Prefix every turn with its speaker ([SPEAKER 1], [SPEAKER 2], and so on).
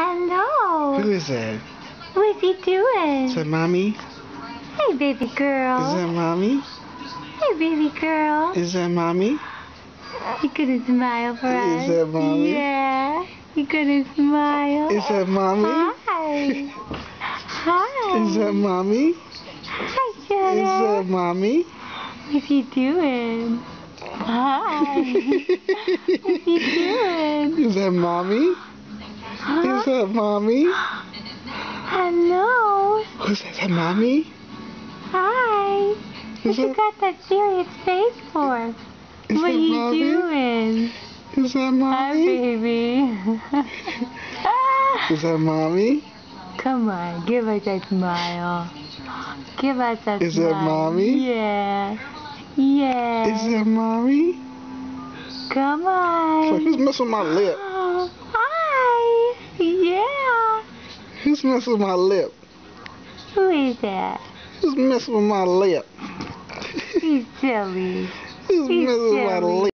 [SPEAKER 1] Hello.
[SPEAKER 2] Who is that?
[SPEAKER 1] What's he doing?
[SPEAKER 2] Is that mommy?
[SPEAKER 1] Hey, baby girl.
[SPEAKER 2] Is that mommy?
[SPEAKER 1] Hey, baby girl.
[SPEAKER 2] Is that mommy?
[SPEAKER 1] You gonna smile for us?
[SPEAKER 2] Is that mommy?
[SPEAKER 1] Yeah. You gonna smile?
[SPEAKER 2] Is that mommy?
[SPEAKER 1] Hi. Hi.
[SPEAKER 2] Is that mommy?
[SPEAKER 1] Hi,
[SPEAKER 2] Is
[SPEAKER 1] Jenna.
[SPEAKER 2] that mommy?
[SPEAKER 1] What's he doing? Hi. What's he doing?
[SPEAKER 2] Is that mommy?
[SPEAKER 1] Huh?
[SPEAKER 2] Is that mommy?
[SPEAKER 1] Hello.
[SPEAKER 2] Who's that? Is that mommy?
[SPEAKER 1] Hi. What
[SPEAKER 2] Is
[SPEAKER 1] you
[SPEAKER 2] that,
[SPEAKER 1] got that serious face for?
[SPEAKER 2] is
[SPEAKER 1] What
[SPEAKER 2] that
[SPEAKER 1] you
[SPEAKER 2] mommy?
[SPEAKER 1] doing?
[SPEAKER 2] Is that
[SPEAKER 1] Hi,
[SPEAKER 2] mommy?
[SPEAKER 1] baby.
[SPEAKER 2] Is that mommy?
[SPEAKER 1] Come on, give us a smile. Give us a smile.
[SPEAKER 2] Is that mommy?
[SPEAKER 1] Yeah. Yeah.
[SPEAKER 2] Is that mommy?
[SPEAKER 1] Come on.
[SPEAKER 2] So who's messing with my lip?
[SPEAKER 1] Oh, hi. Yeah.
[SPEAKER 2] Who's messing with my lip?
[SPEAKER 1] Who is that?
[SPEAKER 2] Who's messing with my lip?
[SPEAKER 1] He's silly.
[SPEAKER 2] Who's
[SPEAKER 1] He's
[SPEAKER 2] messing with my
[SPEAKER 1] silly.
[SPEAKER 2] lip?